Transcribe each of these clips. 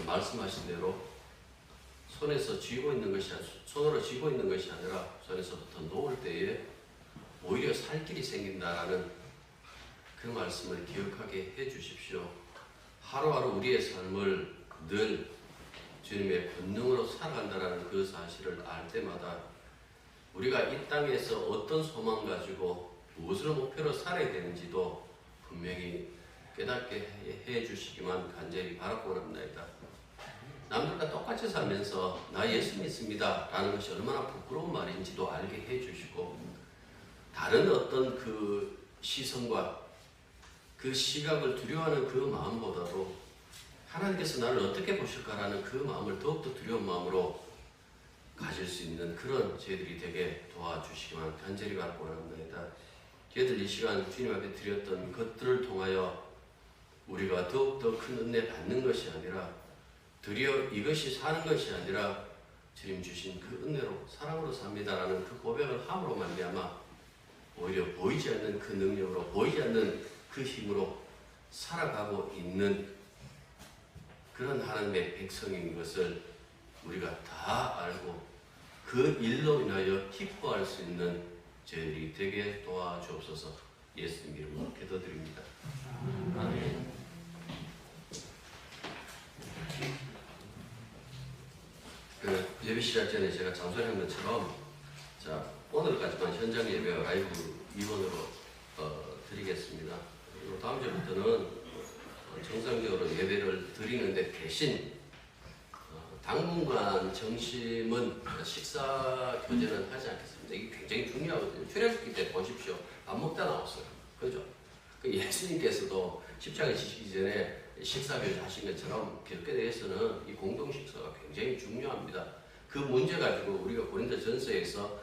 말씀하신 대로 손에서 쥐고 있는 것이 손으로 쥐고 있는 것이 아니라 손에서부터 놓을 때에 오히려 살 길이 생긴다라는 그 말씀을 기억하게 해 주십시오. 하루하루 우리의 삶을 늘 주님의 권능으로 살아간다는 그 사실을 알 때마다 우리가 이 땅에서 어떤 소망 가지고 무엇을 목표로 살아야 되는지도 분명히 깨닫게 해 주시기만 간절히 바라고 원합니다. 남들과 똑같이 살면서 나 예수 믿습니다 라는 것이 얼마나 부끄러운 말인지도 알게 해 주시고 다른 어떤 그 시선과 그 시각을 두려워하는 그 마음보다도 하나님께서 나를 어떻게 보실까라는 그 마음을 더욱더 두려운 마음으로 가질 수 있는 그런 저희들이 되게 도와주시기만 간절히 바라고 원합니다. 저희들 이 시간 주님 앞에 드렸던 것들을 통하여 우리가 더욱더 큰 은혜 받는 것이 아니라 드디어 이것이 사는 것이 아니라 주님 주신 그 은혜로 사랑으로 삽니다라는 그 고백을 함으로 말미암아 오히려 보이지 않는 그 능력으로 보이지 않는 그 힘으로 살아가고 있는 그런 하나님의 백성인 것을 우리가 다 알고 그 일로 인하여 기뻐할 수 있는 저희들이 되게 도와주옵소서. 예수님 이름으로 기도드립니다. 아멘. 그 예배 시작 전에 제가 장소한 것처럼 자 오늘까지만 현장 예배와 라이브 이원으로 드리겠습니다. 그리고 다음 주부터는 정상적으로 예배를 드리는데 대신 당분간 정심은 식사 교제는 하지 않겠습니다. 이게 굉장히 중요하거든요. 출애굽기 때 보십시오. 밥 먹다 나왔어요. 그죠? 그 예수님께서도 십자가에 지시기 전에 식사 교제 하신 것처럼 기독교에 대해서는 이 공동 식사가 굉장히 중요합니다. 그 문제 가지고 우리가 고린도 전서에서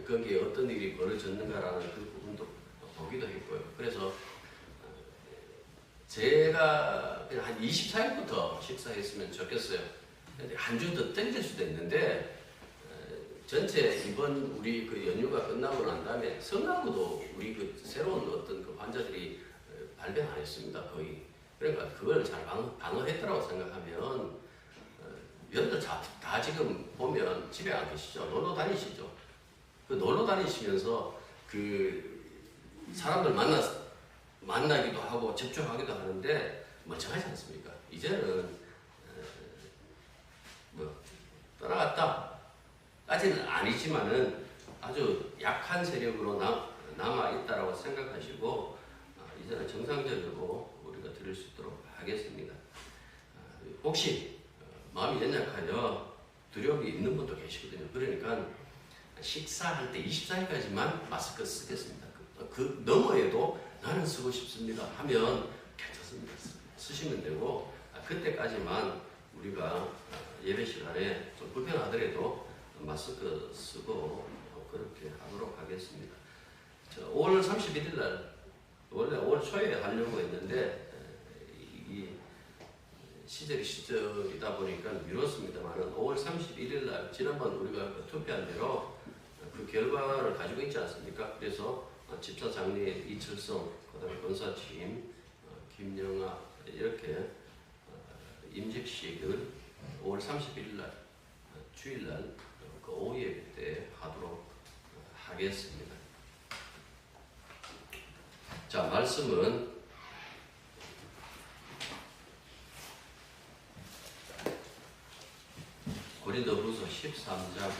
거기에 어떤 일이 벌어졌는가라는 그 부분도 보기도 했고요. 그래서 제가 그냥 한 24일부터 식사했으면 좋겠어요. 근데 한 주 더 땡길 수도 있는데 전체 이번 우리 그 연휴가 끝나고 난 다음에 성나무도 우리 그 새로운 어떤 그 환자들이 발병 안 했습니다. 거의. 그러니까 그걸 잘 방어했다고 생각하면 여러분들 다 지금 보면 집에 안 계시죠? 놀러 다니시죠? 그 놀러 다니시면서 그 사람들 만나기도 하고 접촉하기도 하는데 멀쩡하지 않습니까? 이제는 뭐 떠나갔다 까지는 아니지만은 아주 약한 세력으로 남아있다라고 생각하시고 이제는 정상적으로 우리가 드릴 수 있도록 하겠습니다. 혹시 마음이 연약하여 두려움이 있는 분도 계시거든요. 그러니까 식사할 때 24일까지만 마스크 쓰겠습니다. 그 너머에도 나는 쓰고 싶습니다 하면 괜찮습니다. 쓰시면 되고 그때까지만 우리가 예배 시간에 좀 불편하더라도 마스크 쓰고 그렇게 하도록 하겠습니다. 5월 31일 날 원래 5월 초에 하려고 했는데 이 시절이 시절이다 보니까 미뤘습니다만 5월 31일 날 지난번 우리가 투표한 대로 그 결과를 가지고 있지 않습니까? 그래서 집사 장례 이철성, 그다음에 권사팀 김영아 이렇게 임직식을 5월 31일 날 주일날 그 오후 예배 때 하도록 하겠습니다. 자, 말씀은 고린도후서 13장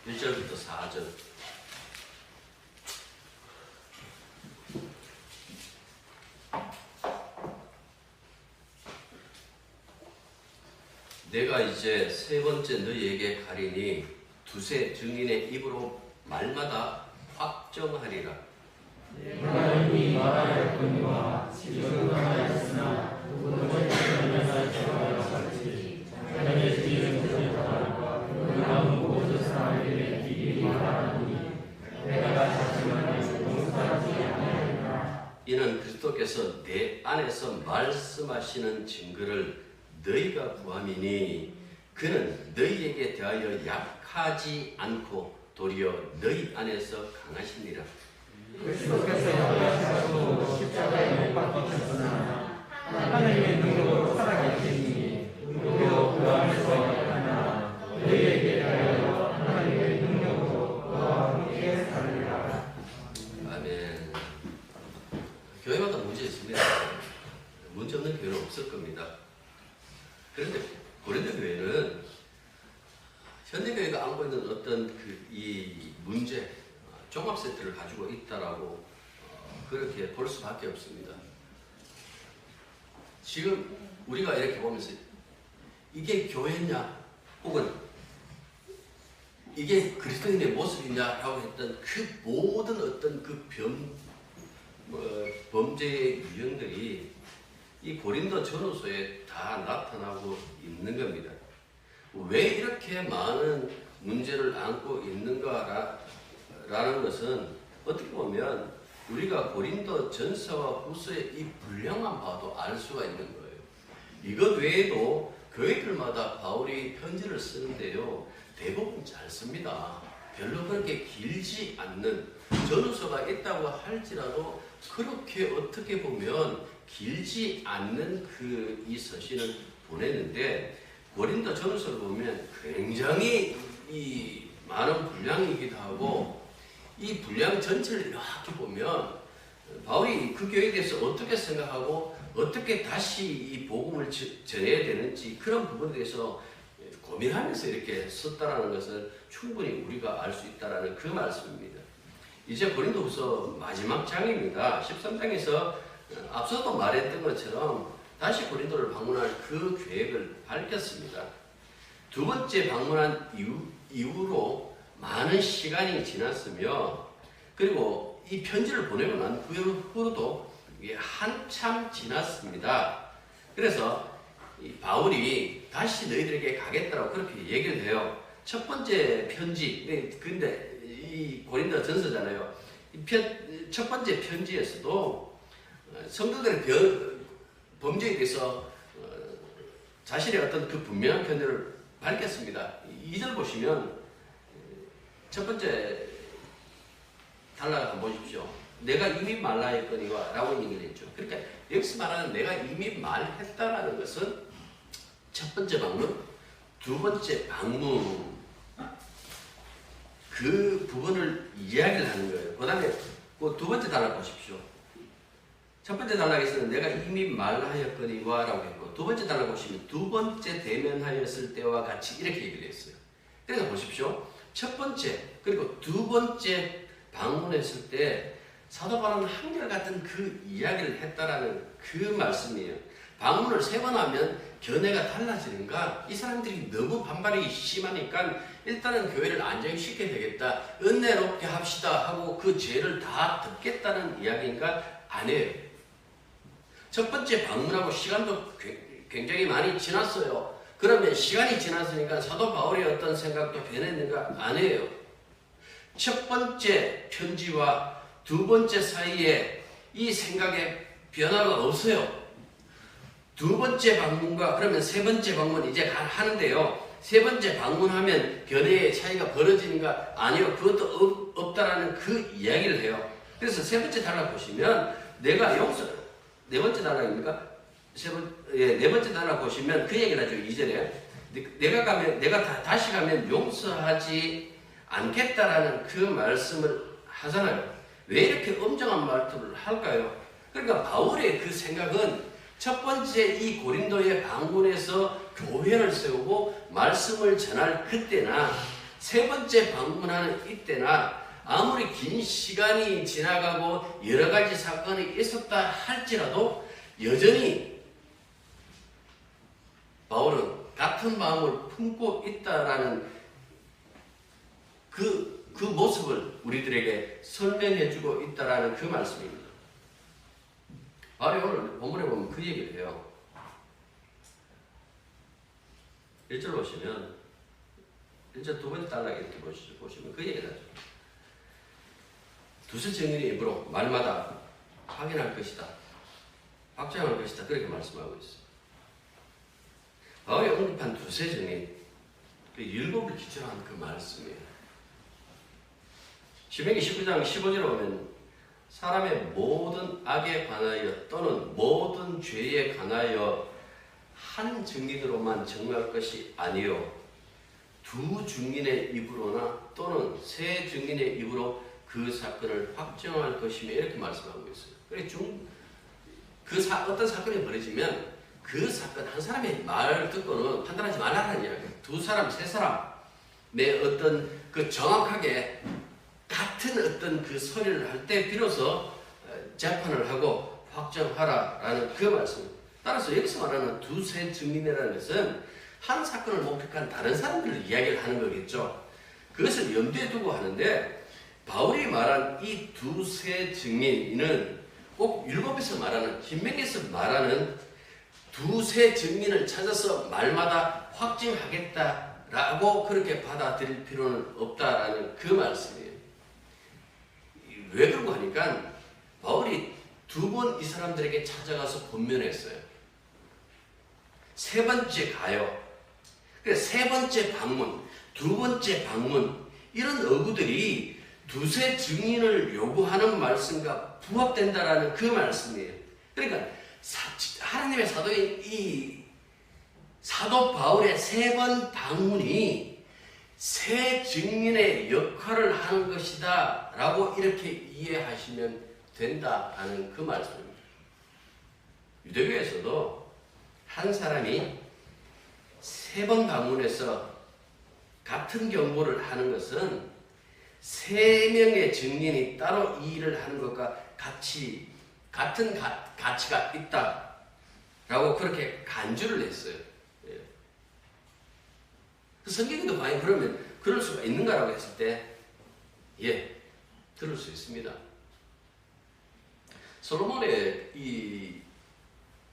1절부터 4절. 내가 이제 세 번째 너희에게 가리니 두세 증인의 입으로 말마다 확정하리라. 내가 이미 말하였거니와 지금 말하였으나 누구든지 전면할 같이 자기의 뒤를 부정하고 그 다음 모든 사람들의 길이 말하노니 내가 자신만을 용서하지 아니하리라. 이는 그리스도께서 내 안에서 말씀하시는 증거를 너희가 구함이니 그는 너희에게 대하여 약하지 않고 도리어 너희 안에서 강하시니라. 그리스도께서 부활하시고 십자가에 못 박히셨으나 하나님의 능력으로 살아계시니 우리도 그 안에서 하나 너희에게 하여 하나님의 능력으로 그와 함께 살리라. 아멘. 교회마다 문제 있습니다. 문제 없는 교회는 없을 겁니다. 그런데 고린도 교회는 현대교회가 안고 있는 어떤 이 문제, 종합 세트를 가지고 있다라고 그렇게 볼 수밖에 없습니다. 지금 우리가 이렇게 보면서 이게 교회냐 혹은 이게 그리스도인의 모습이냐라고 했던 그 모든 어떤 그 범죄의 유형들이 이 고린도 전후서에 다 나타나고 있는 겁니다. 왜 이렇게 많은 문제를 안고 있는가라는 것은 어떻게 보면 우리가 고린도 전서와 후서의 이 분량만 봐도 알 수가 있는 거예요. 이것 외에도 교회들마다 바울이 편지를 쓰는데요, 대부분 짧습니다. 별로 그렇게 길지 않는, 전후서가 있다고 할지라도 그렇게 어떻게 보면 길지 않는 이 서신을 보냈는데, 고린도 전후서를 보면 굉장히 이 많은 분량이기도 하고, 이 분량 전체를 이렇게 보면 바울이 그 교회에 대해서 어떻게 생각하고 어떻게 다시 이 복음을 전해야 되는지 그런 부분에 대해서 고민하면서 이렇게 썼다라는 것을 충분히 우리가 알 수 있다라는 그 말씀입니다. 이제 고린도후서 마지막 장입니다. 13장에서 앞서도 말했던 것처럼 다시 고린도를 방문할 그 계획을 밝혔습니다. 두 번째 방문한 이후로 많은 시간이 지났으며, 그리고 이 편지를 보내고 난 후로도 한참 지났습니다. 그래서 바울이 다시 너희들에게 가겠다라고 그렇게 얘기를 해요. 첫 번째 편지, 근데 이 고린도 전서잖아요. 첫 번째 편지에서도 성도들의 범죄에 대해서 자신의 어떤 그 분명한 견해를 밝혔습니다. 2절 보시면 첫 번째 단락 한번 보십시오. 내가 이미 말하였거니와 라고 얘기를 했죠. 그러니까 여기서 말하는 내가 이미 말했다라는 것은 첫 번째 방문, 두 번째 방문, 그 부분을 이야기를 하는 거예요. 그 다음에 그 두 번째 단락 보십시오. 첫 번째 단락에서는 내가 이미 말하였거니와 라고 했고, 두 번째 단락 보시면 두 번째 대면하였을 때와 같이 이렇게 얘기를 했어요. 그래서 보십시오. 첫 번째 그리고 두 번째 방문했을 때 사도 바울은 한결같은 그 이야기를 했다라는 그 말씀이에요. 방문을 세 번 하면 견해가 달라지는가? 이 사람들이 너무 반발이 심하니까 일단은 교회를 안정시켜야 되겠다, 은혜롭게 합시다 하고 그 죄를 다 덮겠다는 이야기인가? 아니에요. 첫 번째 방문하고 시간도 굉장히 많이 지났어요. 그러면 시간이 지났으니까 사도 바울의 어떤 생각도 변했는가? 아니에요. 첫 번째 편지와 두 번째 사이에 이 생각에 변화가 없어요. 두 번째 방문과 그러면 세 번째 방문 이제 하는데요. 세 번째 방문하면 견해의 차이가 벌어지는가? 아니요. 그것도 없다라는 그 이야기를 해요. 그래서 세 번째 단락 보시면 내가 네 번째 단락입니까? 네 번째 단락 보시면 그 얘기를 하죠. 2절에 내가 다시 가면 용서하지 않겠다라는 그 말씀을 하잖아요. 왜 이렇게 엄정한 말투를 할까요? 그러니까 바울의 그 생각은 첫 번째 이 고린도의 방문에서 교회를 세우고 말씀을 전할 그때나 세 번째 방문하는 이때나 아무리 긴 시간이 지나가고 여러 가지 사건이 있었다 할지라도 여전히 바울은 같은 마음을 품고 있다라는 그 모습을 우리들에게 설명해주고 있다라는 그 말씀입니다. 바울이 오늘 본문에 보면 그 얘기를 해요. 1절 보시면 1절 두 번째 단락에 이렇게 보시면 그 얘기를 하죠. 두세 정인의 입으로 말마다 확인할 것이다, 확정할 것이다, 그렇게 말씀하고 있어요. 바울이 언급한 두세 정인, 그 율법을 기초로 한 그 말씀이에요. 신명기 19장 15절에 보면 사람의 모든 악에 관하여 또는 모든 죄에 관하여 한 증인으로만 정할 것이 아니요 두 증인의 입으로나 또는 세 증인의 입으로 그 사건을 확정할 것이며 이렇게 말씀하고 있어요. 어떤 사건이 벌어지면 그 사건 한 사람의 말을 듣고는 판단하지 말라는 이야기예요. 두 사람, 세 사람의 어떤 그 정확하게 같은 어떤 그 소리를 할 때 비로소 재판을 하고 확정하라라는 그 말씀입니다. 따라서 여기서 말하는 두세 증인이라는 것은 한 사건을 목격한 다른 사람들을 이야기를 하는 거겠죠. 그것을 염두에 두고 하는데 바울이 말한 이 두세 증인은 꼭 율법에서 말하는 신명기에서 말하는 두세 증인을 찾아서 말마다 확증하겠다라고 그렇게 받아들일 필요는 없다라는 그 말씀이에요. 왜 그런가 하니까 바울이 두 번 이 사람들에게 찾아가서 권면했어요. 세 번째 가요. 세 번째 방문, 두 번째 방문 이런 어구들이 두세 증인을 요구하는 말씀과 부합된다라는 그 말씀이에요. 그러니까 하나님의 사도인 이 사도 바울의 세 번 방문이 세 증인의 역할을 하는 것이다 라고 이렇게 이해하시면 된다라는 그 말씀입니다. 유대교에서도 한 사람이 세 번 방문해서 같은 경고를 하는 것은 세 명의 증인이 따로 이 일을 하는 것과 같은 가치가 있다라고 그렇게 간주를 했어요. 예. 성경에도 과연 그러면 그럴 수가 있는가라고 했을 때, 예, 그럴 수 있습니다. 솔로몬의 이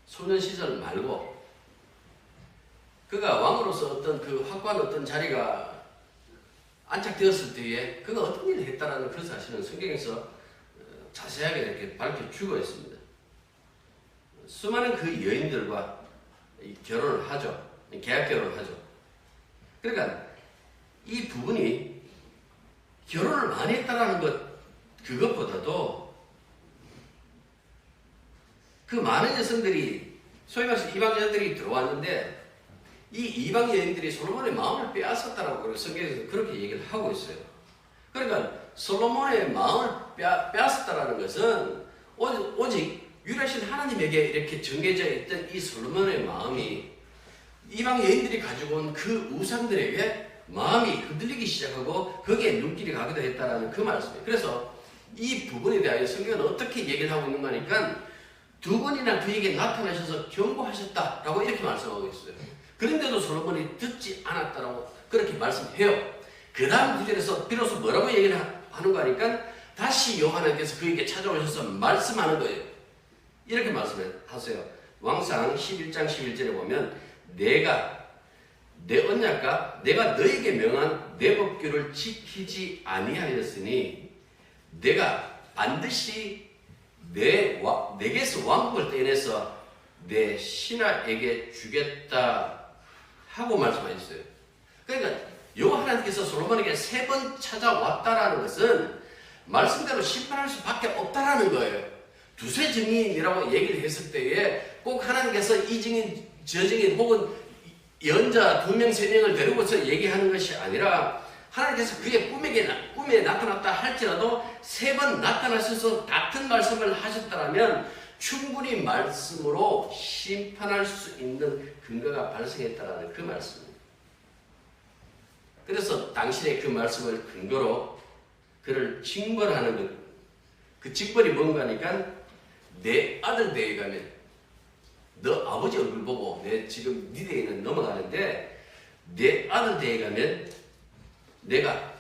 소년 시절 말고 그가 왕으로서 어떤 그 확고한 어떤 자리가 안착되었을 때에 그가 어떤 일을 했다라는 그 사실은 성경에서 자세하게 이렇게 밝혀주고 있습니다. 수많은 그 여인들과 결혼을 하죠. 계약 결혼을 하죠. 그러니까 이 부분이 결혼을 많이 했다라는 그것보다도 그 많은 여성들이 소위 말해서 이방 여인들이 들어왔는데 이 이방 여인들이 솔로몬의 마음을 빼앗았다라고 성경에서 그렇게 얘기를 하고 있어요. 그러니까 솔로몬의 마음을 빼앗았다라는 것은 오직 유일하신 하나님에게 이렇게 정해져 있던 이 솔로몬의 마음이 이방 여인들이 가지고 온 그 우상들에게 마음이 흔들리기 시작하고 거기에 눈길이 가기도 했다라는 그 말씀이에요. 그래서 이 부분에 대하여 성경은 어떻게 얘기를 하고 있는가 하니까 두 번이나 그에게 나타나셔서 경고하셨다라고 이렇게 말씀하고 있어요. 그런데도 솔로몬이 듣지 않았다라고 그렇게 말씀해요. 그 다음 구절에서 비로소 뭐라고 얘기를 하는가 하니까 다시 여호와께서 그에게 찾아오셔서 말씀하는 거예요. 이렇게 말씀하세요. 왕상 11장 11절에 보면 내가 내 언약과 내가 너에게 명한 내 법규를 지키지 아니하였으니 내가 반드시 내게서 왕국을 떼내서 내 신하에게 주겠다 하고 말씀하셨어요. 그러니까 여호와 하나님께서 솔로몬에게 세 번 찾아왔다라는 것은 말씀대로 심판할 수밖에 없다라는 거예요. 두세 증인이라고 얘기를 했을 때에 꼭 하나님께서 이 증인, 저 증인 혹은 연자 2명, 3명을 데리고서 얘기하는 것이 아니라 하나님께서 그의 꿈에 나타났다 할지라도 세 번 나타나셔서 같은 말씀을 하셨다면 충분히 말씀으로 심판할 수 있는 근거가 발생했다는 그 말씀입니다. 그래서 당신의 그 말씀을 근거로 그를 징벌하는 그 징벌이 뭔가 하니까 내 아들 대에 가면 너 아버지 얼굴 보고 내 지금 네 대에는 넘어가는데 내 아들 대에 가면 내가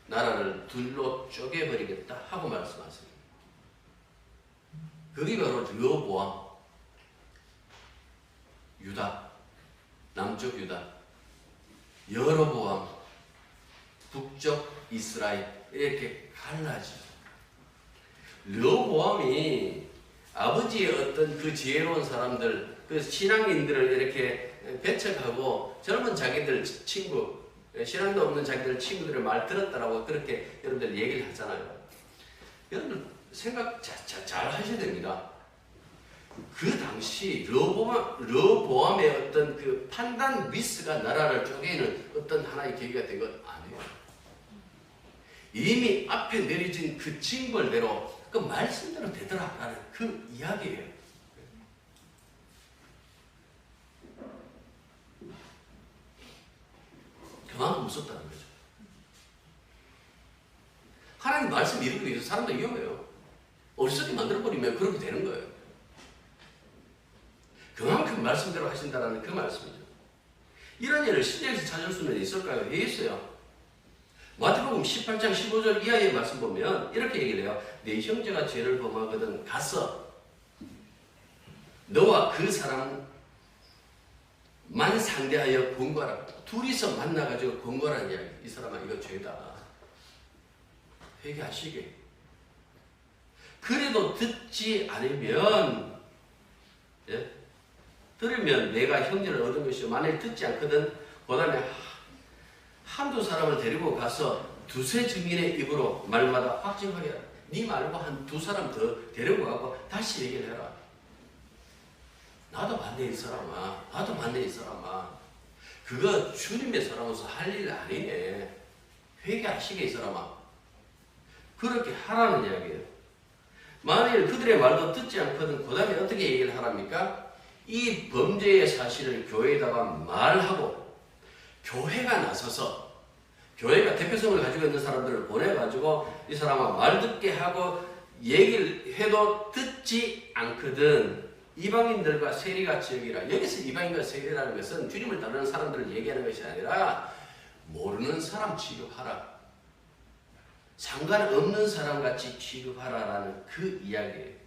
나라를 둘로 쪼개버리겠다 하고 말씀하세요. 그게 바로 르호보암, 유다, 남쪽 유다, 여로보암, 북쪽 이스라엘 이렇게 갈라져. 르호보암이 아버지의 어떤 그 지혜로운 사람들, 그 신앙인들을 이렇게 배척하고 젊은 자기들 친구, 신앙도 없는 자기들 친구들의 말 들었다라고 그렇게 여러분들 얘기를 하잖아요. 여러분들 생각 잘 하셔야 됩니다. 그 당시 르보암의 어떤 그 판단 미스가 나라를 쪼개는 어떤 하나의 계기가 된 것 아니에요. 이미 앞에 내려진 그 징벌대로 그 말씀대로 되더라라는 그 이야기예요. 그만큼 무섭다는 거죠. 하나님 말씀 이루기 위해서 사람들 위험해요. 어리석게 만들어버리면 그렇게 되는 거예요. 그만큼 말씀대로 하신다는 그 말씀이죠. 이런 예를 신약에서 찾을 수는 있을까요? 예, 있어요. 마태복음 18장 15절 이하의 말씀 보면 이렇게 얘기를 해요. 네 형제가 죄를 범하거든 가서 너와 그 사람만 상대하여 권고하라. 둘이서 만나가지고 권고하라는 이야기. 이 사람아 이거 죄다. 회개하시게. 그래도 듣지 않으면 들으면 내가 형제를 얻은 것이요. 만일 듣지 않거든 그 다음에 한두 사람을 데리고 가서 두세 증인의 입으로 말마다 확증하게 하라. 네 말고 한 두 사람 더 데리고 가고 다시 얘기를 해라. 나도 반대 이 사람아. 나도 반대 이 사람아. 그거 주님의 사람으로서 할 일 아니네. 회개하시게 이 사람아. 그렇게 하라는 이야기예요. 만일 그들의 말도 듣지 않거든 그 다음에 어떻게 얘기를 하랍니까? 이 범죄의 사실을 교회에다가 말하고 교회가 나서서 교회가 대표성을 가지고 있는 사람들을 보내가지고 이 사람아 말 듣게 하고 얘기를 해도 듣지 않거든 이방인들과 세리같이 여기라. 여기서 이방인과 세리라는 것은 주님을 따르는 사람들을 얘기하는 것이 아니라 모르는 사람 취급하라. 상관없는 사람같이 취급하라라는 그 이야기예요.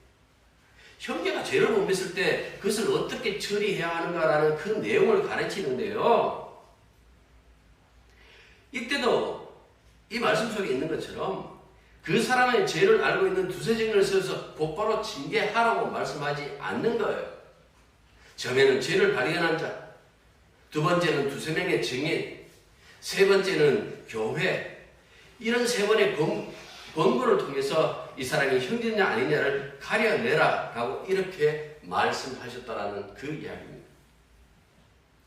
형제가 죄를 못 믿을 때 그것을 어떻게 처리해야 하는가라는 그 내용을 가르치는데요. 이때도 이 말씀 속에 있는 것처럼 그 사람의 죄를 알고 있는 두세 증인을 세워서 곧바로 징계하라고 말씀하지 않는 거예요. 처음에는 죄를 발견한 자, 두 번째는 두세 명의 증인, 세 번째는 교회, 이런 세 번의 권고를 통해서 이 사람이 형제냐 아니냐를 가려내라 라고 이렇게 말씀하셨다라는 그 이야기입니다.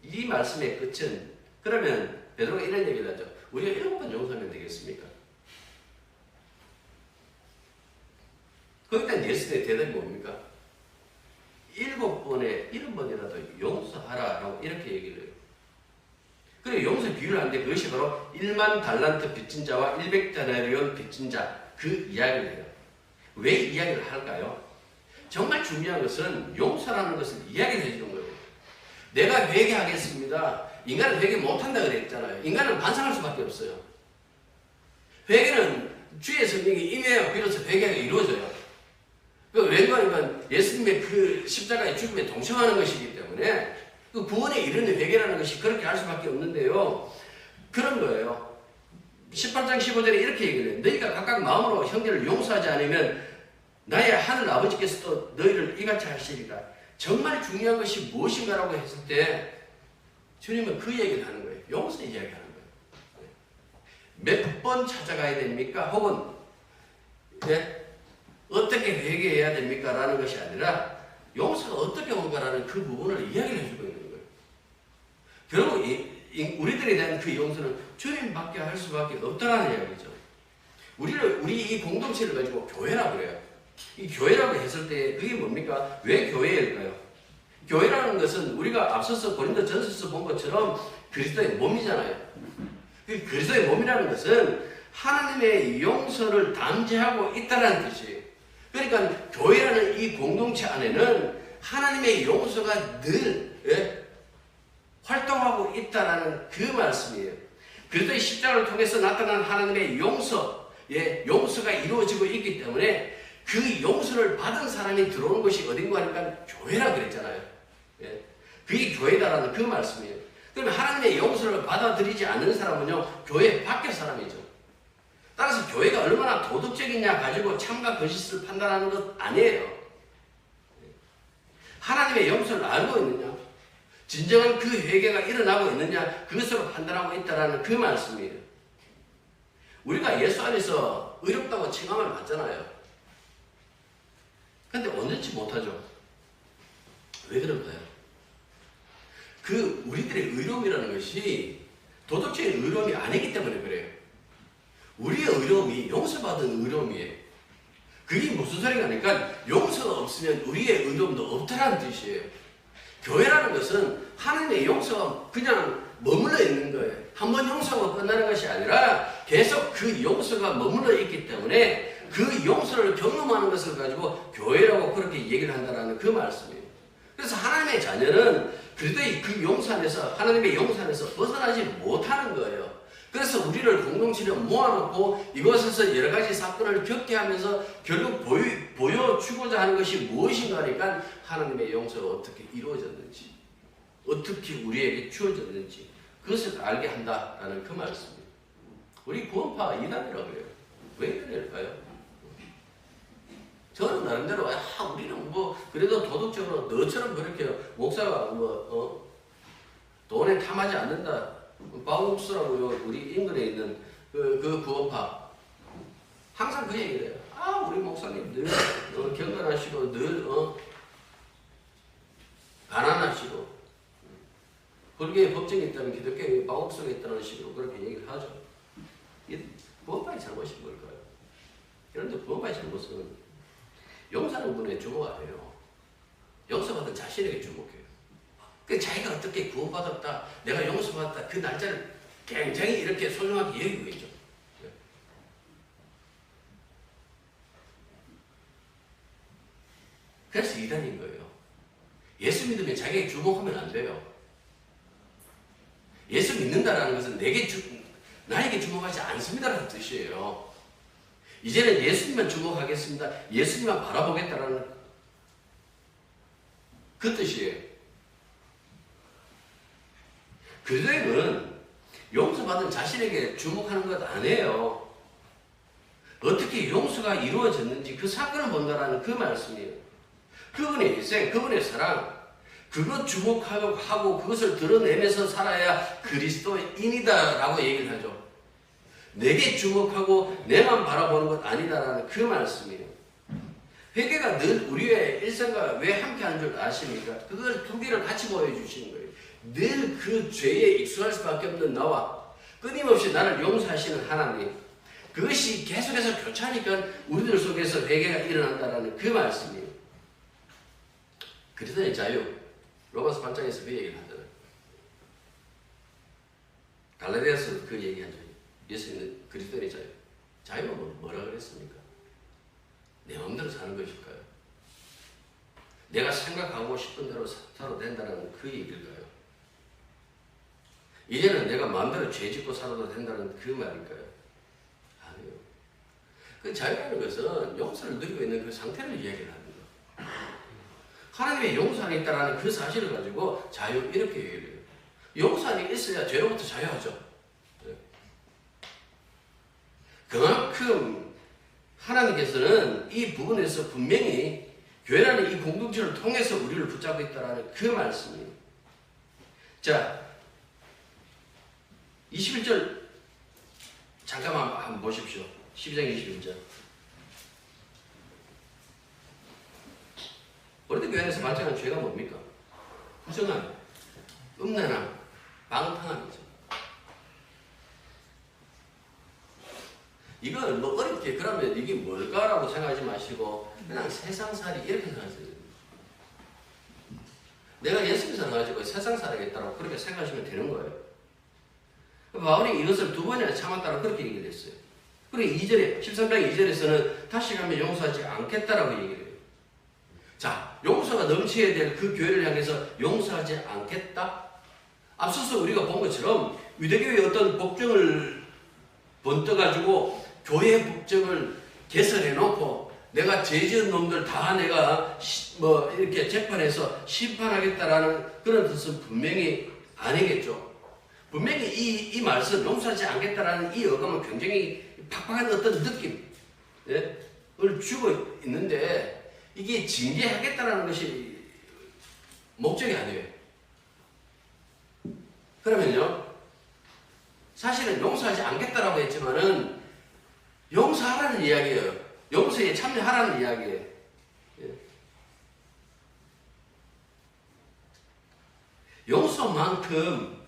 이 말씀의 끝은 그러면 베드로가 이런 얘기를 하죠. 우리가 7번 용서하면 되겠습니까? 거기에 대한 예수님의 대답이 뭡니까? 7번에 1번이라도 용서하라 라고 이렇게 얘기를 해요. 그래 용서 비유를 하는데 그것이 바로 1만 달란트 빚진 자와 100데나리온 빚진 자 그 이야기를 해요. 왜 이야기를 할까요? 정말 중요한 것은 용서라는 것을 이야기를 해주는 거예요. 내가 회개하겠습니다. 인간은 회개 못한다 그랬잖아요. 인간은 반성할 수밖에 없어요. 회개는 주의 성령이 임해야 비로소 회개가 이루어져요. 왠가하면 예수님의 그 십자가의 죽음에 동참하는 것이기 때문에 그 구원에 이르는 회개라는 것이 그렇게 할 수밖에 없는데요. 그런 거예요. 18장 15절에 이렇게 얘기를 해요. 너희가 각각 마음으로 형제를 용서하지 않으면 나의 하늘 아버지께서도 너희를 이같이 하시리라. 정말 중요한 것이 무엇인가라고 했을 때 주님은 그 얘기를 하는 거예요. 용서 이야기하는 거예요. 몇 번 찾아가야 됩니까? 혹은 어떻게 회개해야 됩니까? 라는 것이 아니라 용서가 어떻게 온가라는 그 부분을 이야기를 해주고 있는 거예요. 결국 우리들에 대한 그 용서는 주님밖에 할 수밖에 없다는 이야기죠. 우리 이 공동체를 가지고 교회라고 그래요. 이 교회라고 했을 때 그게 뭡니까? 왜 교회일까요? 교회라는 것은 우리가 앞서서 고린도전서에서 본 것처럼 그리스도의 몸이잖아요. 그 그리스도의 몸이라는 것은 하나님의 용서를 담재하고 있다는 뜻이에요. 그러니까 교회라는 이 공동체 안에는 하나님의 용서가 늘 활동하고 있다는 그 말씀이에요. 그리스도의 십자가를 통해서 나타난 하나님의 용서가 이루어지고 있기 때문에 그 용서를 받은 사람이 들어오는 것이 어딘가 하니까 교회라 그랬잖아요. 그게 교회다라는 그 말씀이에요. 그러면 하나님의 용서를 받아들이지 않는 사람은요, 교회 밖의 사람이죠. 따라서 교회가 얼마나 도덕적이냐 가지고 참과 거짓을 판단하는 것 아니에요. 하나님의 용서를 알고 있느냐, 진정한 그 회개가 일어나고 있느냐 그것으로 판단하고 있다라는 그 말씀이에요. 우리가 예수 안에서 의롭다고 칭함을 받잖아요. 근데 온전치 못하죠. 왜 그럴까요? 그 우리들의 의로움이라는 것이 도덕적인 의로움이 아니기 때문에 그래요. 우리의 의로움이 용서받은 의로움이에요. 그게 무슨 소리가 아니까 용서가 없으면 우리의 의로움도 없다는 뜻이에요. 교회라는 것은 하나님의 용서가 그냥 머물러 있는 거예요. 한번 용서하고 끝나는 것이 아니라 계속 그 용서가 머물러 있기 때문에 그 용서를 경험하는 것을 가지고 교회라고 그렇게 얘기를 한다는 그 말씀이에요. 그래서 하나님의 자녀는 그리스도의 그 용서 안에서 하나님의 용서 안에서 벗어나지 못하는 거예요. 그래서 우리를 공동체로 모아놓고 이곳에서 여러 가지 사건을 겪게 하면서 결국 보여주고자 하는 것이 무엇인가 하니까 하나님의 용서가 어떻게 이루어졌는지, 어떻게 우리에게 주어졌는지 그것을 알게 한다라는 그 말씀입니다. 우리 구원파 이단이라고 그래요. 왜 이럴까요? 저는 나름대로 우리는 그래도 도덕적으로 너처럼 그렇게 목사가 돈에 탐하지 않는다. 바우스라고요. 우리 인근에 있는 그 구원파 항상 그 얘기를 해요. 우리 목사님 늘 경건하시고 늘 가난하시고 불교의 법정이 있다면 기독교의 바우스가 있다는 식으로 그렇게 얘기를 하죠. 이 구원파의 잘못인 걸까요? 그런데 구원파의 잘못은 용서하는 분에 주목 안 해요. 용서받은 자신에게 주목해요. 그 자기가 어떻게 구원받았다, 내가 용서받았다, 그 날짜를 굉장히 이렇게 소중하게 여기고 있죠. 그래서 이단인 거예요. 예수 믿으면 자기에게 주목하면 안 돼요. 예수 믿는다라는 것은 나에게 주목하지 않습니다라는 뜻이에요. 이제는 예수님만 주목하겠습니다. 예수님만 바라보겠다라는 그 뜻이에요. 그들은 용서받은 자신에게 주목하는 것 아니에요. 어떻게 용서가 이루어졌는지 그 사건을 본다라는 그 말씀이에요. 그분의 희생, 그분의 사랑, 그것 주목하고 그것을 드러내면서 살아야 그리스도인이다라고 얘기를 하죠. 내게 주목하고 내만 바라보는 것 아니다라는 그 말씀이에요. 회개가 늘 우리의 일생과 왜 함께하는 줄 아십니까? 그걸 두 개를 같이 보여주시는 거예요. 늘 그 죄에 익숙할 수밖에 없는 나와 끊임없이 나를 용서하시는 하나님, 그것이 계속해서 교차하니까 우리들 속에서 회개가 일어난다는 그 말씀이에요. 그리스도의 자유, 로마서 8장에서 그 얘기를 하잖아요. 갈라디아서 그 얘기하죠. 예수님은 그리스도의 자유. 자유가 뭐라 그랬습니까? 내 마음대로 사는 것일까요? 내가 생각하고 싶은 대로 살아도 된다는 그 얘기일까요? 이제는 내가 마음대로 죄짓고 살아도 된다는 그 말일까요? 아니요. 그 자유라는 것은 용서를 누리고 있는 그 상태를 이야기를 합니다. 하나님의 용서 안에 있다는 그 사실을 가지고 자유 이렇게 얘기를 해요. 용서 안에 있어야 죄로부터 자유하죠. 네. 그만큼 하나님께서는 이 부분에서 분명히 교회라는 이 공동체를 통해서 우리를 붙잡고 있다는 그 말씀이에요. 자, 21절 잠깐만 한번 보십시오. 12장 21절. 우리들 교회에서 발전한 죄가 뭡니까? 부정함, 음란함, 방탕함이죠. 이걸 어렵게 그러면 이게 뭘까라고 생각하지 마시고 그냥 세상살이 이렇게 생각하세요. 내가 예수님 살아가지고 세상 살아야겠다고 그렇게 생각하시면 되는 거예요. 바울이 이것을 두 번이나 참았다고 그렇게 얘기를 했어요. 그리고 2절에 13장 2절에서는 다시 가면 용서하지 않겠다라고 얘기를 해요. 자, 용서가 넘쳐야 될 그 교회를 향해서 용서하지 않겠다? 앞서서 우리가 본 것처럼 유대교의 어떤 복종을 번떠가지고 교회 복종을 개설해놓고 내가 죄 지은 놈들 다 내가 이렇게 재판해서 심판하겠다라는 그런 뜻은 분명히 아니겠죠. 분명히 이 말씀 용서하지 않겠다라는 이 어감은 굉장히 팍팍한 어떤 느낌을 주고 있는데 이게 징계하겠다라는 것이 목적이 아니에요. 그러면요, 사실은 용서하지 않겠다라고 했지만은 용서하라는 이야기예요. 용서에 참여하라는 이야기예요. 예. 용서만큼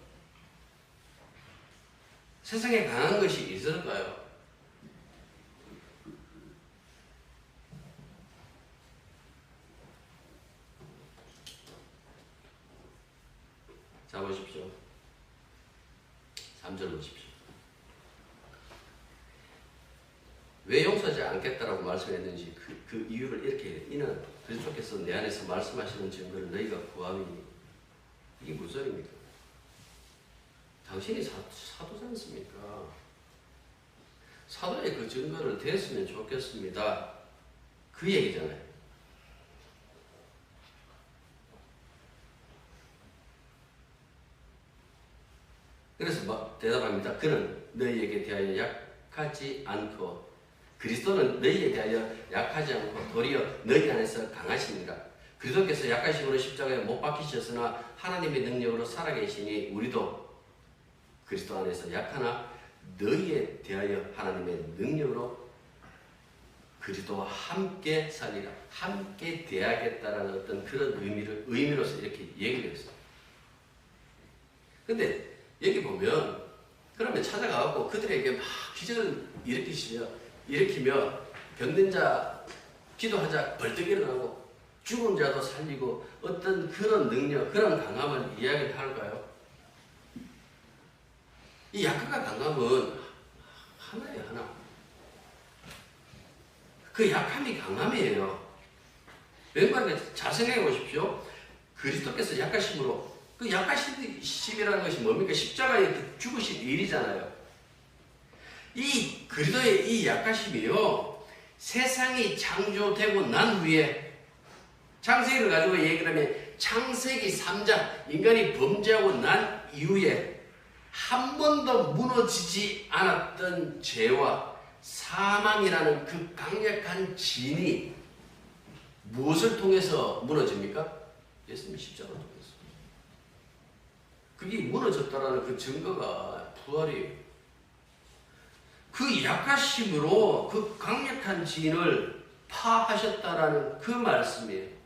세상에 강한 것이 있을까요? 자, 보십시오. 3절 보십시오. 왜 용서하지 않겠다라고 말씀했는지 그 이유를 이렇게 해요. 이는 그리스도께서 내 안에서 말씀하시는 증거를 너희가 구함이니. 이게 무슨 소리입니까? 당신이 사도지 않습니까? 사도의 그 증거를 됐으면 좋겠습니다. 그 얘기잖아요. 그래서 대답합니다. 그는 너희에게 대하여 약하지 않고 그리스도는 너희에 대하여 약하지 않고 도리어 너희 안에서 강하십니다. 그리스도께서 약하심으로 십자가에 못 박히셨으나 하나님의 능력으로 살아계시니 우리도 그리스도 안에서 약하나 너희에 대하여 하나님의 능력으로 그리스도와 함께 살리라. 함께 대하겠다라는 어떤 그런 의미로서 이렇게 얘기를 했어요. 근데 여기 보면 그러면 찾아가고 그들에게 막 기적을 일으키며 병든 자 기도하자 벌떡 일어나고 죽은 자도 살리고 어떤 그런 능력, 그런 강함을 이야기를 할까요? 이 약함과 강함은 하나예요, 하나. 그 약함이 강함이에요. 왠가 잘 생각해 보십시오. 그리스도께서 약하심으로, 그 약하심이라는 것이 뭡니까? 십자가에 죽으신 일이잖아요. 이 그리스도의 이 약하심이요, 세상이 창조되고 난 후에, 창세기를 가지고 얘기를 하면 창세기 3장, 인간이 범죄하고 난 이후에 한 번도 무너지지 않았던 죄와 사망이라는 그 강력한 진이 무엇을 통해서 무너집니까? 예수님의 십자가를 통해서. 그게 무너졌다라는 그 증거가 부활이에요. 그 약하심으로 그 강력한 진을 파하셨다라는 그 말씀이에요.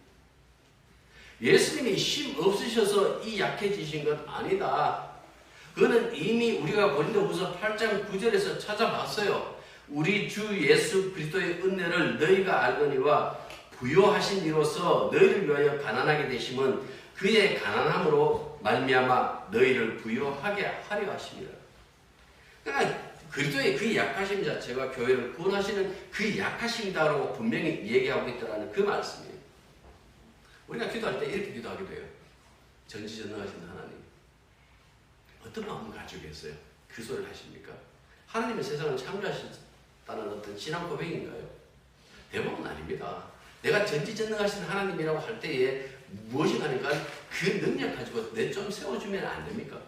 예수님이 힘 없으셔서 이 약해지신 것 아니다. 그거는 이미 우리가 고린도후서 8장 9절에서 찾아봤어요. 우리 주 예수 그리스도의 은혜를 너희가 알거니와 부요하신 이로써 너희를 위하여 가난하게 되심은 그의 가난함으로 말미암아 너희를 부요하게 하려 하심이라. 그러니까 그리스도의 그 약하심 자체가 교회를 구원하시는 그 약하심이다라고 분명히 얘기하고 있다는 그 말씀이에요. 우리가 기도할 때 이렇게 기도하기도 해요. 전지전능하신 하나님, 어떤 마음을 가지고 계세요? 그 소리를 하십니까? 하나님의 세상을 창조하셨다는 어떤 신앙 고백인가요? 대부분 아닙니다. 내가 전지전능하신 하나님이라고 할 때에 무엇이 가니까 그 능력 가지고 내 좀 세워주면 안 됩니까?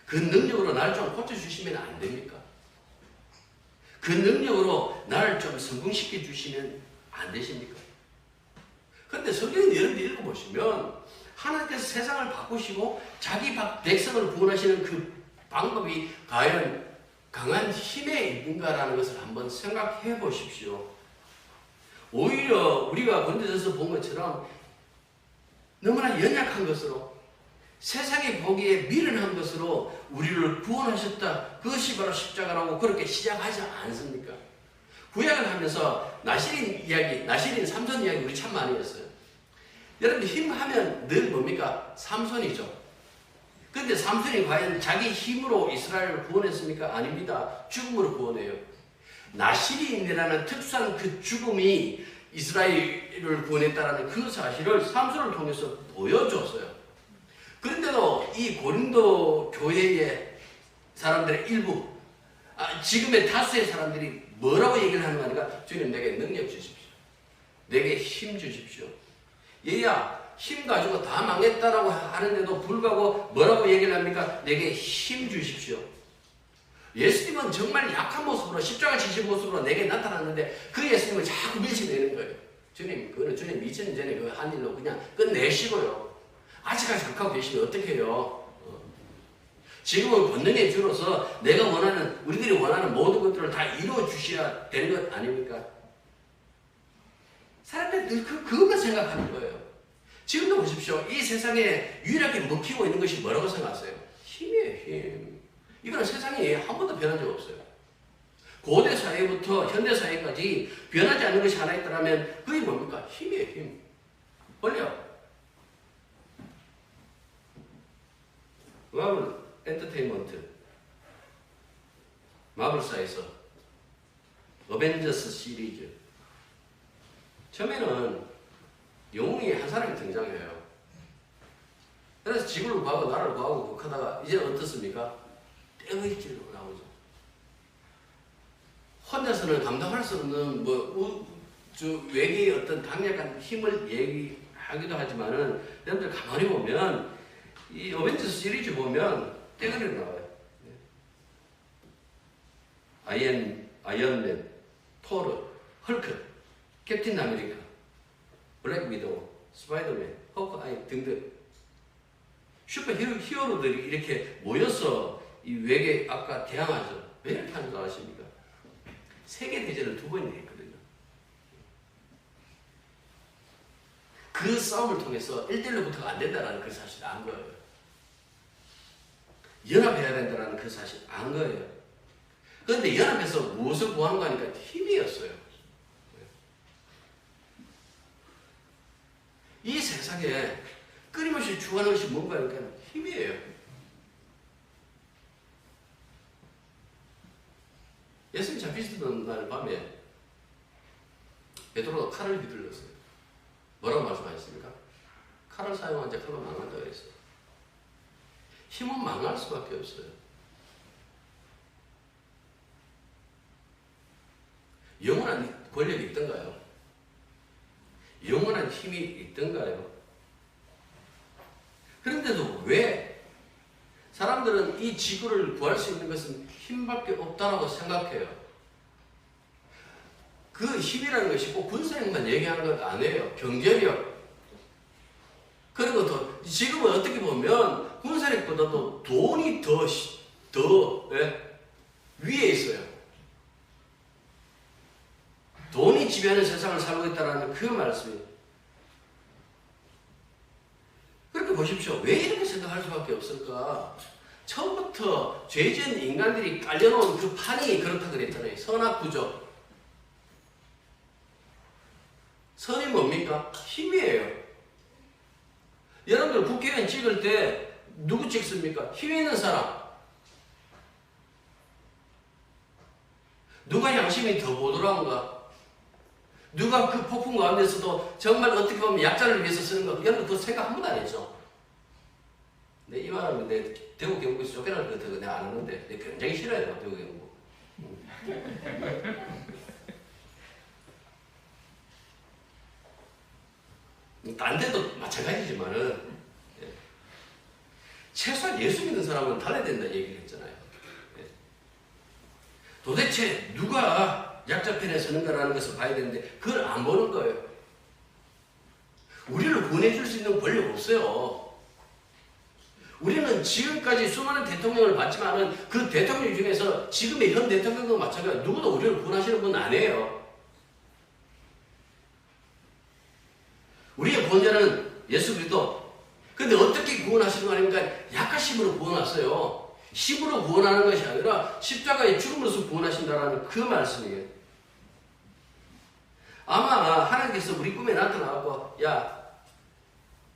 그 능력으로 나를 좀 고쳐주시면 안 됩니까? 그 능력으로 나를 좀 성공시켜 주시면 안 되십니까? 그런데 성경을 여러분들 읽어보시면 하나님께서 세상을 바꾸시고 자기 백성을 구원하시는 그 방법이 과연 강한 힘에 있는가라는 것을 한번 생각해 보십시오. 오히려 우리가 고린도전서 본 것처럼 너무나 연약한 것으로 세상이 보기에 미련한 것으로 우리를 구원하셨다. 그것이 바로 십자가라고 그렇게 시작하지 않습니까? 구약을 하면서 나실인 이야기, 나실인 삼손 이야기 우리 참 많이 했어요. 여러분 힘하면 늘 뭡니까? 삼손이죠. 그런데 삼손이 과연 자기 힘으로 이스라엘을 구원했습니까? 아닙니다. 죽음으로 구원해요. 나실인이라는 특수한 그 죽음이 이스라엘을 구원했다는 그 사실을 삼손을 통해서 보여줬어요. 그런데도 이 고린도 교회의 사람들의 일부, 지금의 다수의 사람들이 뭐라고 얘기를 하는 거 아니까? 주님 내게 능력 주십시오. 내게 힘 주십시오. 얘야 힘 가지고 다 망했다라고 하는데도 불구하고 뭐라고 얘기를 합니까? 내게 힘 주십시오. 예수님은 정말 약한 모습으로 십자가 지신 모습으로 내게 나타났는데 그 예수님을 자꾸 밀치내는 거예요. 주님 그거는 주님 2000년 전에 그 한 일로 그냥 끝내시고요. 아직까지 그렇게 하고 계시면 어떡해요? 지금은 권능의 주로서 내가 원하는, 우리들이 원하는 모든 것들을 다 이루어 주셔야 되는 것 아닙니까? 사람들이 늘 그것만 생각하는 거예요. 지금도 보십시오. 이 세상에 유일하게 먹히고 있는 것이 뭐라고 생각하세요? 힘이에요, 힘. 이거는 세상에 한 번도 변한 적 없어요. 고대 사회부터 현대 사회까지 변하지 않는 것이 하나 있다면 그게 뭡니까? 힘이에요, 힘. 권력. 마블 엔터테인먼트. 마블사에서 어벤져스 시리즈. 처음에는 영웅이 한 사람이 등장해요. 그래서 지구를 구하고 나라를 구하고 하다가 이제는 어떻습니까? 떼거지로 나오죠. 혼자서는 감당할 수 없는 외계의 어떤 강력한 힘을 얘기하기도 하지만은 여러분들 가만히 보면 이 어벤져스 시리즈 보면 떼거리로 나와요. 아이언맨, 토르, 헐크, 캡틴 아메리카, 블랙 위도우, 스파이더맨, 호크아이 등등 슈퍼 히어로들이 이렇게 모여서 이 외계 아까 대항하죠. 왜 이렇게 하는 줄 아십니까? 세계대전을 2번이나 했거든요. 그 싸움을 통해서 1대1로부터가 안 된다는 그 사실을 안 거예요. 연합해야 된다는 그 사실을 안 거예요. 그런데 연합해서 무엇을 구하는 거 하니까 힘이었어요. 이 세상에 끊임없이 추구하는 것이 뭔가 하니까 힘이에요. 예수님 잡히시던 날 밤에 베드로가 칼을 휘둘렀어요. 뭐라고 말씀하셨습니까? 칼을 사용한 자 칼로 망한다고 그랬어요. 힘은 망할 수밖에 없어요. 영원한 권력이 있던가요? 영원한 힘이 있던가요? 그런데도 왜 사람들은 이 지구를 구할 수 있는 것은 힘밖에 없다라고 생각해요? 그 힘이라는 것이 꼭 군사력만 얘기하는 것 아니에요. 경제력. 그리고 더 지금은 어떻게 보면 군사력보다도 돈이 더 위에 있어요. 돈이 지배하는 세상을 살고 있다는 그 말씀이에요. 그렇게 보십시오. 왜 이렇게 생각할 수밖에 없을까? 처음부터 죄진 인간들이 깔려놓은 그 판이 그렇다 그랬잖아요. 선악구조. 선이 뭡니까? 힘이에요. 여러분들 국회의원 찍을 때 누구 찍습니까? 힘 있는 사람. 누가 양심이 더 보드라운가? 누가 그 폭풍 가운데서도 정말 어떻게 보면 약자를 위해서 쓰는 거, 여러분 그 생각 한 번도 안 했죠? 내 이 말하면 내 대구 경북에서 쫓겨날 것 같아서 내가 안 하는데 내가 굉장히 싫어해요, 대구 경북. 딴 데도 마찬가지지만은 최소한 예수 믿는 사람은 달라야 된다 얘기를 했잖아요. 도대체 누가 약자 편에 서는가라는 것을 봐야 되는데 그걸 안 보는 거예요. 우리를 구원해줄 수 있는 권력 없어요. 우리는 지금까지 수많은 대통령을 봤지만은 그 대통령 중에서 지금의 현 대통령도 마찬가지로 누구도 우리를 구원하시는 분 아니에요. 우리의 구원자는 예수 그리스도. 근데 어떻게 구원하시는 거 아닙니까? 약하심으로 구원하세요. 힘으로 구원하는 것이 아니라 십자가의 죽음으로서 구원하신다는 그 말씀이에요. 아마 하나님께서 우리 꿈에 나타나고 야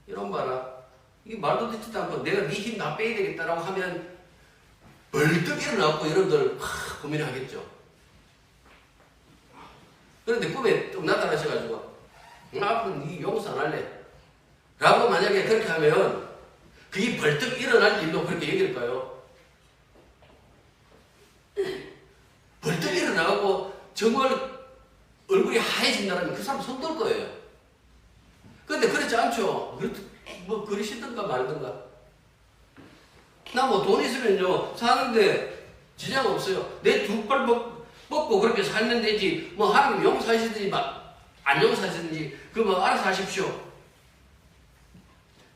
이런 봐라. 이게 말도 듣지도 않고 내가 네 힘 다 빼야 되겠다라고 하면 벌떡 일어나고 여러분들 고민하겠죠. 그런데 꿈에 또 나타나셔가지고 앞으로 네 용서 안 할래 라고 만약에 그렇게 하면 그게 벌떡 일어날 일로 그렇게 얘기할까요? 벌떡 일어나고 정말 얼굴이 하얘진다면 그 사람 손 떨 거예요. 그런데 그렇지 않죠. 뭐 그러시든가 말든가. 나 뭐 돈 있으면요 사는데 지장 없어요. 내 두 팔 뻗고 그렇게 살면 되지. 뭐 하나님 용서하시든지 안 용서하시든지 그거 뭐 알아서 하십시오.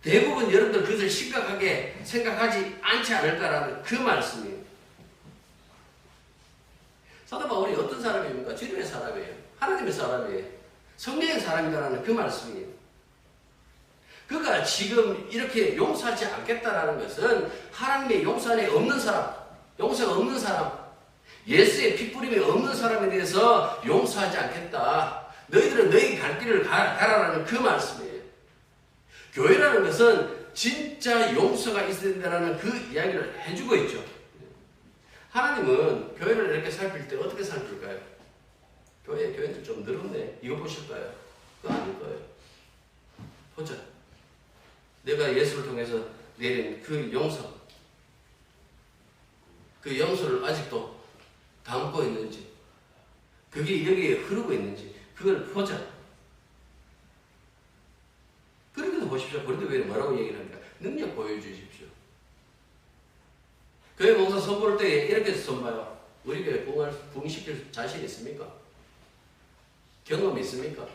대부분 여러분들 그것을 심각하게 생각하지 않지 않을까라는 그 말씀이에요. 사도 바울이 어떤 사람입니까? 주님의 사람이에요. 하나님의 사람이에요. 성령의 사람이라는 그 말씀이에요. 그가 지금 이렇게 용서하지 않겠다라는 것은 하나님의 용서 안에 없는 사람, 용서가 없는 사람, 예수의 핏부림이 없는 사람에 대해서 용서하지 않겠다. 너희들은 너희 갈 길을 가라라는 그 말씀이에요. 교회라는 것은 진짜 용서가 있어야 된다는 그 이야기를 해주고 있죠. 하나님은 교회를 이렇게 살필 때 어떻게 살필까요? 교회는 좀 늘었네. 이거 보실까요? 그거 아닐 거예요. 보자. 내가 예수를 통해서 내린 그 용서, 그 용서를 아직도 담고 있는지, 그게 여기에 흐르고 있는지, 그걸 보자. 그렇게도 보십시오. 그런데 왜 뭐라고 얘기를 합니까? 능력 보여주십시오. 교회 봉사 선볼 때 이렇게 선봐요. 우리 교회 부흥시킬 자신 있습니까? 경험 있습니까?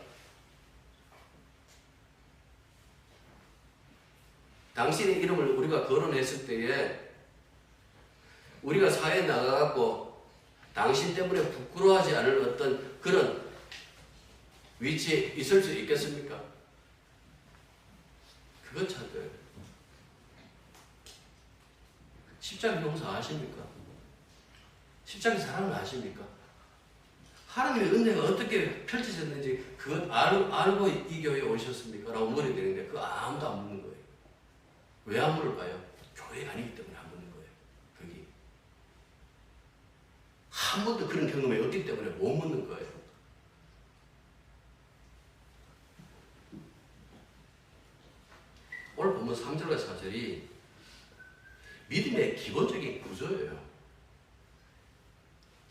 당신의 이름을 우리가 거론했을 때에 우리가 사회에 나가갖고 당신 때문에 부끄러워하지 않을 어떤 그런 위치에 있을 수 있겠습니까? 그건 찾아요. 십자가 용서 아십니까? 십자가 사랑을 아십니까? 하나님의 은혜가 어떻게 펼쳐졌는지 그것 알고 이 교회에 오셨습니까? 라고 물어야 되는데 그거 아무도 안 묻는 거예요. 왜 안 물을까요? 교회가 아니기 때문에 안 묻는 거예요. 거기. 한 번도 그런 경험이 없기 때문에 못 묻는 거예요. 오늘 본문 3절과 4절이 믿음의 기본적인 구조예요.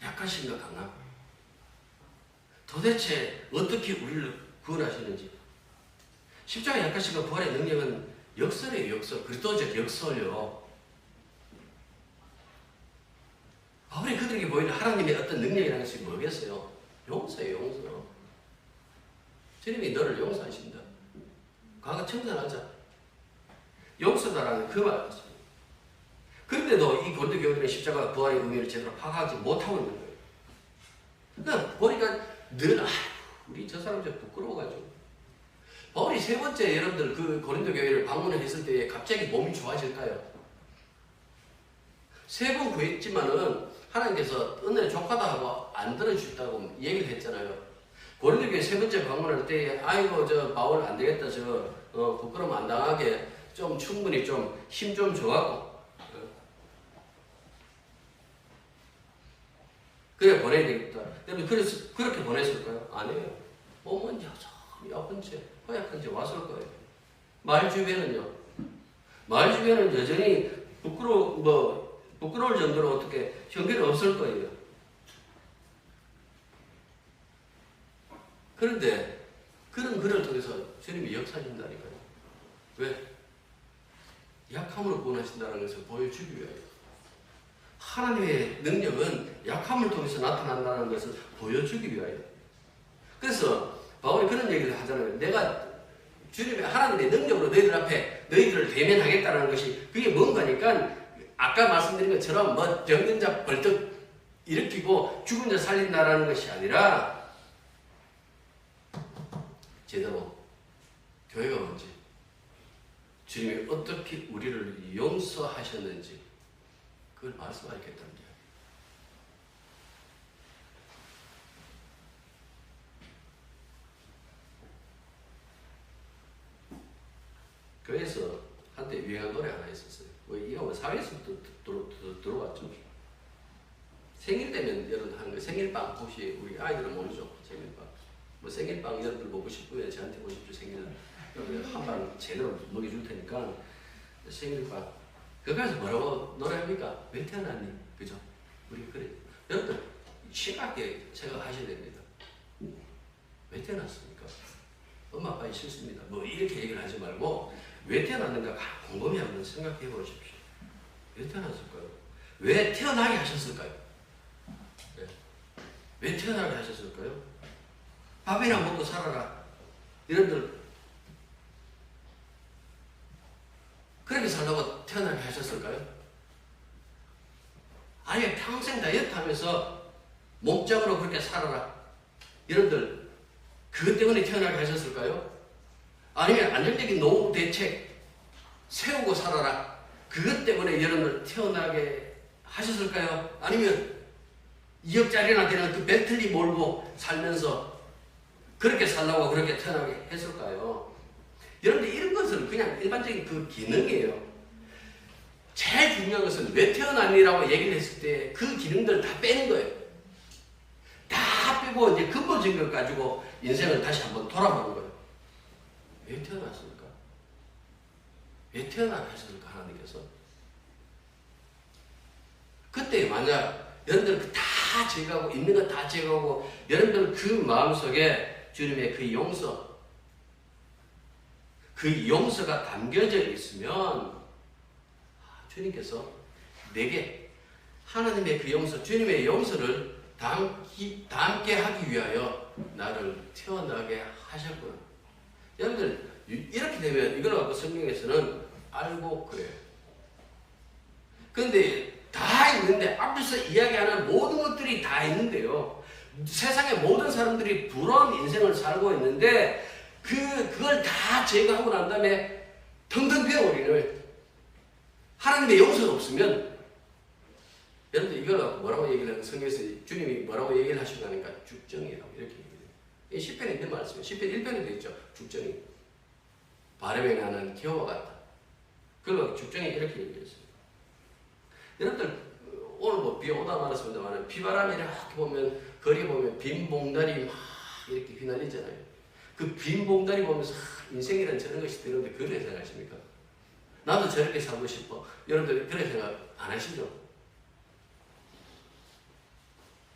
약하신가 강한? 도대체 어떻게 우리를 구원하시는지. 십자가 약하신가 부활의 능력은 역설이에요. 역설. 그리스도적 역설요. 바울이 그들에게 보이는 하나님의 어떤 능력이라는 것이 뭐겠어요? 용서예요. 용서. 주님이 너를 용서하신다. 과거 청산하자. 용서다라는 그 말이죠. 그런데도 이 고린도 교회들은 십자가 부활의 의미를 제대로 파악하지 못하고 있는 거예요. 그러니까 보니까 늘 우리 저 사람 좀 부끄러워가지고. 바울이 세 번째 여러분들 그 고린도 교회를 방문했을 때 갑자기 몸이 좋아질까요? 세 번 구했지만은 하나님께서 은혜 족하다 하고 안 들어주셨다고 얘기를 했잖아요. 고린도 교회 세 번째 방문할 때 아이고 저 바울 안 되겠다 부끄러움 안 당하게 좀 충분히 좀 힘 좀 줘갖고 그래 보내야 되겠다. 여러분 그렇게 보냈을까요? 아니에요. 몸은 여전히 아픈 채 허약한 채 왔을 거예요. 말 주변은요. 말 주변은 여전히 부끄러울 정도로 어떻게 형편이 없을 거예요. 그런데 그런 글을 통해서 주님이 역사하신다니까요. 왜? 약함으로 구원하신다는 것을 보여주기 위하여. 하나님의 능력은 약함을 통해서 나타난다는 것을 보여주기 위하여. 그래서 바울이 그런 얘기를 하잖아요. 내가 주님의 하나님의 능력으로 너희들 앞에 너희들을 대면하겠다는 것이 그게 뭔가니까 아까 말씀드린 것처럼 뭐 병든 자 벌떡 일으키고 죽은 자 살린다라는 것이 아니라 제대로 교회가 뭔지 주님이 어떻게 우리를 용서하셨는지 그걸 말씀하겠다는 거예요. 교회에서 한때 유행한 노래 하나 있었어요. 이거 사회에서부터 들어왔죠. 생일 되면 여러분 하는 거 생일빵 혹시 우리 아이들은 모르죠? 생일빵. 뭐 생일빵 여러분들 먹고 싶으면 저한테 오십시오. 생일 한방 제대로 먹여줄 테니까 생일빵. 그거에서 뭐라고 노래합니까? 왜 태어났니? 그죠? 우리 그래. 여러분들 심하게 생각하셔야 됩니다. 왜 태어났습니까? 엄마 아빠의 실수입니다. 뭐 이렇게 얘기를 하지 말고 왜 태어났는가 곰곰이 한번 생각해 보십시오. 왜 태어났을까요? 왜 태어나게 하셨을까요? 네. 왜 태어나게 하셨을까요? 밥이나 먹고 살아라. 여러분들 살라고 태어나게 하셨을까요? 아예 평생 다이어트 하면서 몸짱으로 그렇게 살아라. 여러분들 그것 때문에 태어나게 하셨을까요? 아니면 안정적인 노후 대책 세우고 살아라. 그것 때문에 여러분들 태어나게 하셨을까요? 아니면 2억짜리나 되는 그 벤틀리 몰고 살면서 그렇게 살라고 그렇게 태어나게 했을까요? 여러분들 이런 것은 그냥 일반적인 그 기능이에요. 제일 중요한 것은 왜 태어났니라고 얘기를 했을 때 그 기능들을 다 빼는 거예요. 다 빼고 이제 근본적인 것 가지고 인생을 다시 한번 돌아보는 거예요. 왜 태어났습니까? 왜 태어나게 하셨을까 하나님께서? 그때 만약 여러분들 다 제거하고 있는 거 다 제거하고 여러분들 그 마음속에 주님의 그 용서, 그 용서가 담겨져 있으면 주님께서 내게 하나님의 그 용서, 주님의 용서를 담게 하기 위하여 나를 태어나게 하셨구나. 여러분들 이렇게 되면 이걸 갖고 성경에서는 알고 그래요. 그런데 다 있는데 앞에서 이야기하는 모든 것들이 다 있는데요. 세상의 모든 사람들이 부러운 인생을 살고 있는데 그걸 다 제거하고 난 다음에 텅텅 비어버리는 하나님의 용서가 없으면 여러분들 이걸 갖고 뭐라고 얘기를 하는 성경에서 주님이 뭐라고 얘기를 하시고 하니까 죽정이라고 이렇게 얘기해요. 이 시편에 있는 말씀이에요. 시편 1편에도 있죠. 죽정이. 바람에 나는 기호와 같다. 그걸 죽정이 이렇게 얘기했어요. 여러분들 오늘 뭐 비 오다 말았습니다만 비바람이 이렇게 보면 거리 보면 빈 봉다리 막 이렇게 휘날리잖아요. 그 빈 봉다리 보면서 인생이란 저런 것이 되는데 그렇게 생각하십니까? 나도 저렇게 살고 싶어. 여러분들 그렇게 생각 안 하시죠?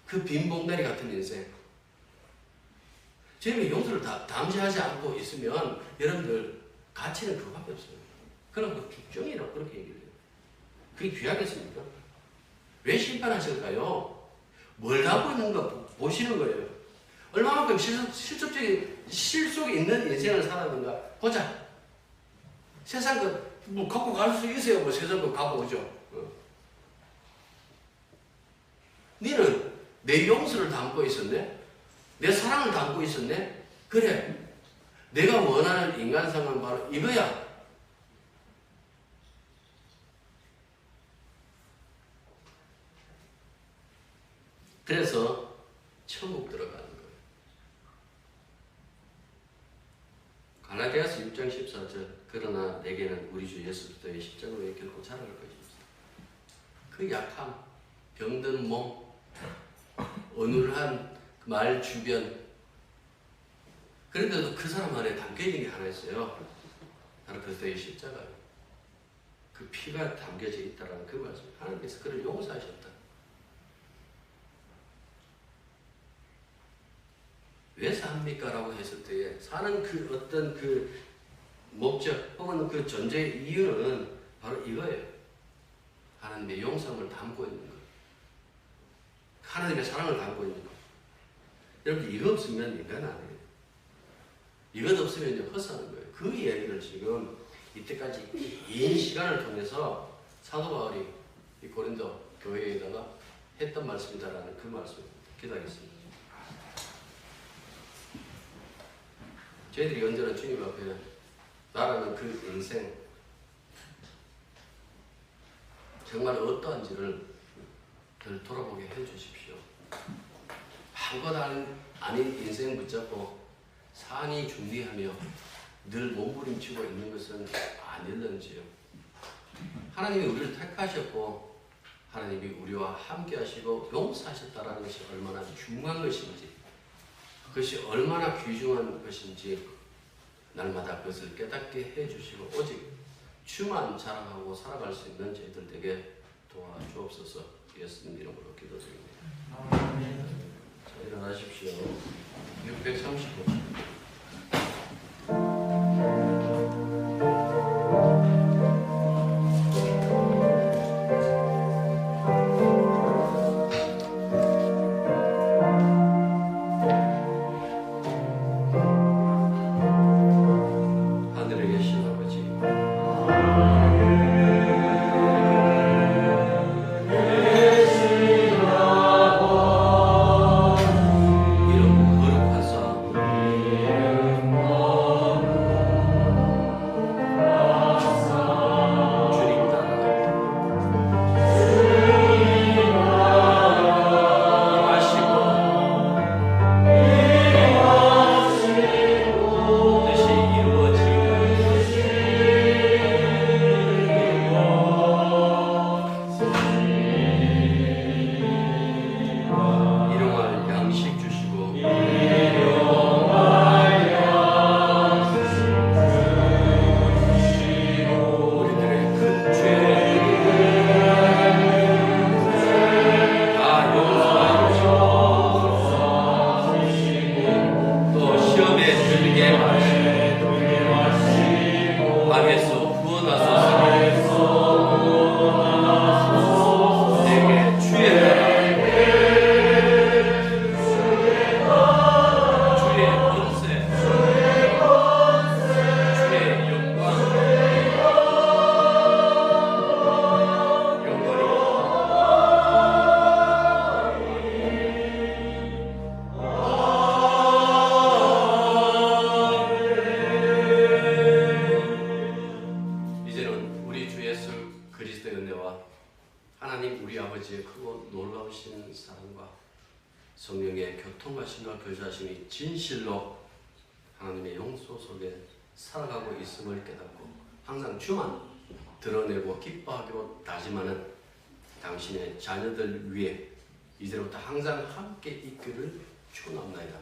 그 빈 봉다리 같은 인생. 주님의 용서를 담지하지 않고 있으면 여러분들 가치는 그거밖에 없어요. 그럼 그 죽정이라고 그렇게 얘기를 해요. 그게 귀하겠습니까? 왜 심판하실까요? 뭘 갖고 있는가 보시는 거예요. 얼마만큼 실속적인 실속에 있는 인생을 살았는가 보자. 세상 뭐 갖고 갈 수 있어요. 뭐 세상 거 갖고 오죠. 너는 내 용서를 담고 있었네? 내 사랑을 담고 있었네? 그래. 내가 원하는 인간상은 바로 이거야. 그래서 천국 들어가는 거예요. 갈라디아서 6장 14절 그러나 내게는 우리 주 예수 그리스도의 십자가로 결코 자랑할 것이 없다. 그 약함, 병든 몸, 어눌한 말 주변 그런데도 그 사람 안에 담겨진 게 하나 있어요. 바로 그리스도의 십자가예요. 그 피가 담겨져 있다는 그 말씀. 하나님께서 그를 용서하셨다. 왜 삽니까? 라고 했을 때에 사는 그 어떤 그 목적 혹은 그 존재의 이유는 바로 이거예요. 하나님의 용서를 담고 있는 것. 하나님의 사랑을 담고 있는 것. 여러분 이거 없으면 인간 아니에요. 이것 없으면 헛사는 거예요. 그 이야기를 지금 이때까지 긴 시간을 통해서 사도 바울이 이 고린도 교회에다가 했던 말씀이다라는 그 말씀을 기다리겠습니다. 저희들이 언제나 주님 앞에 나라는 그 인생 정말 어떠한지를 늘 돌아보게 해주십시오. 아무것도 아닌 인생 붙잡고 산이 준비하며 늘 몸부림치고 있는 것은 아닐런지요. 하나님이 우리를 택하셨고 하나님이 우리와 함께 하시고 용서하셨다는 것이 얼마나 중요한 것인지 그것이 얼마나 귀중한 것인지 날마다 그것을 깨닫게 해주시고 오직 주만 자랑하고 살아갈 수 있는 저희들 되게 도와주옵소서. 예수님 이름으로 기도드립니다. 자, 일어나십시오. 635. 하늘에 계신 아버지 하나님의 교통하심과 교제하심이 진실로 하나님의 용서 속에 살아가고 있음을 깨닫고 항상 주만 드러내고 기뻐하기로 다짐하는 당신의 자녀들 위해 이제부터 항상 함께 있기를 축원합니다.